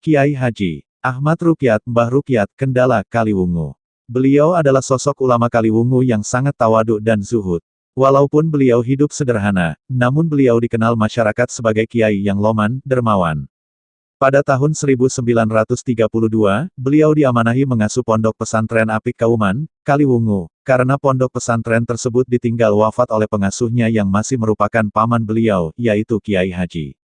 Kiai Haji Ahmad Rukyat Mbah Rukyat Kendala Kaliwungu. Beliau adalah sosok ulama Kaliwungu yang sangat tawaduk dan zuhud. Walaupun beliau hidup sederhana, namun beliau dikenal masyarakat sebagai kiai yang loman, dermawan. Pada tahun 1932, beliau diamanahi mengasuh pondok pesantren Apik Kauman, Kaliwungu, karena pondok pesantren tersebut ditinggal wafat oleh pengasuhnya yang masih merupakan paman beliau, yaitu Kiai Haji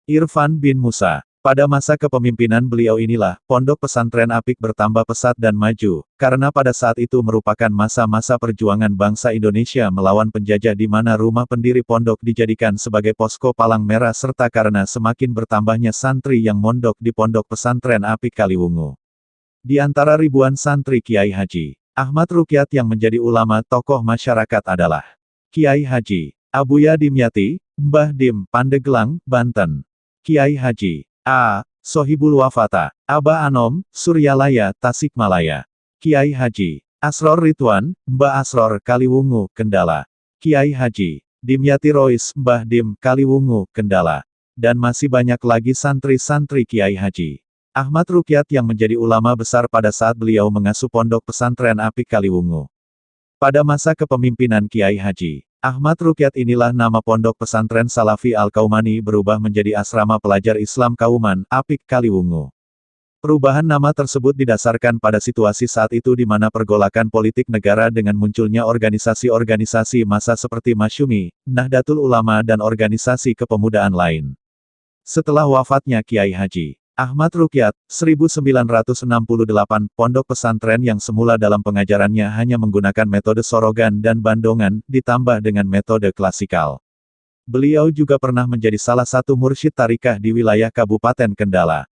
Irfan bin Musa. Pada masa kepemimpinan beliau inilah, pondok pesantren Apik bertambah pesat dan maju, karena pada saat itu merupakan masa-masa perjuangan bangsa Indonesia melawan penjajah di mana rumah pendiri pondok dijadikan sebagai posko palang merah serta karena semakin bertambahnya santri yang mondok di pondok pesantren Apik Kaliwungu. Di antara ribuan santri Kiai Haji Ahmad Rukyat yang menjadi ulama tokoh masyarakat adalah Kiai Haji Abuya Dimyati, Mbah Dim, Pandeglang, Banten. Kiai Haji A. Sohibul Wafata, Aba Anom, Suryalaya, Tasikmalaya. Kiai Haji Asror Ridwan, Mbah Asror, Kaliwungu, Kendala. Kiai Haji Dimyati Rois, Mbah Dim, Kaliwungu, Kendala. Dan masih banyak lagi santri-santri Kiai Haji Ahmad Rukyat yang menjadi ulama besar pada saat beliau mengasuh pondok pesantren Apik Kaliwungu. Pada masa kepemimpinan Kiai Haji Ahmad Rukyat inilah nama pondok pesantren Salafi Al-Kaumani berubah menjadi Asrama Pelajar Islam Kauman, Apik Kaliwungu. Perubahan nama tersebut didasarkan pada situasi saat itu di mana pergolakan politik negara dengan munculnya organisasi-organisasi massa seperti Masyumi, Nahdlatul Ulama dan organisasi kepemudaan lain. Setelah wafatnya Kiai Haji Ahmad Rukyat, 1968, pondok pesantren yang semula dalam pengajarannya hanya menggunakan metode sorogan dan bandongan, ditambah dengan metode klasikal. Beliau juga pernah menjadi salah satu mursyid tarikah di wilayah Kabupaten Kendala.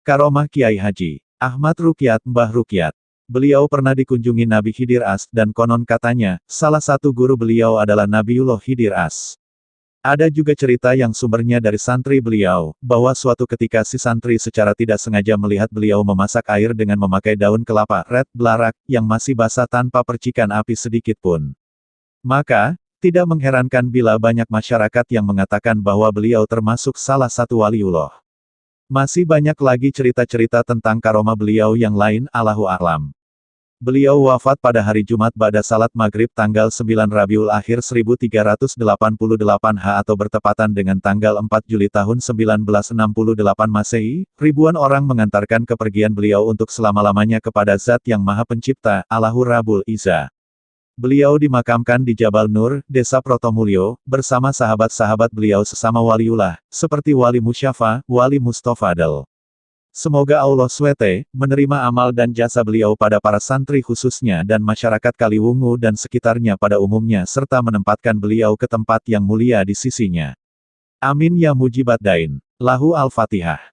Karomah Kiai Haji Ahmad Rukyat Mbah Rukyat. Beliau pernah dikunjungi Nabi Khidir As dan konon katanya, salah satu guru beliau adalah Nabiullah Khidir As. Ada juga cerita yang sumbernya dari santri beliau, bahwa suatu ketika si santri secara tidak sengaja melihat beliau memasak air dengan memakai daun kelapa, red belarak, yang masih basah tanpa percikan api sedikit pun. Maka, tidak mengherankan bila banyak masyarakat yang mengatakan bahwa beliau termasuk salah satu waliullah. Masih banyak lagi cerita-cerita tentang karomah beliau yang lain, Allahu a'lam. Beliau wafat pada hari Jumat ba'da salat maghrib tanggal 9 Rabiul Akhir 1388 H atau bertepatan dengan tanggal 4 Juli tahun 1968 Masehi. Ribuan orang mengantarkan kepergian beliau untuk selama-lamanya kepada Zat yang Maha Pencipta, Allahu Rabbul Izzah. Beliau dimakamkan di Jabal Nur, Desa Protomulyo, bersama sahabat-sahabat beliau sesama waliullah, seperti Wali Musyafa, Wali Mustafadal. Semoga Allah SWT menerima amal dan jasa beliau pada para santri khususnya dan masyarakat Kaliwungu dan sekitarnya pada umumnya serta menempatkan beliau ke tempat yang mulia di sisinya. Amin ya mujibat dain. Lahu Al-Fatihah.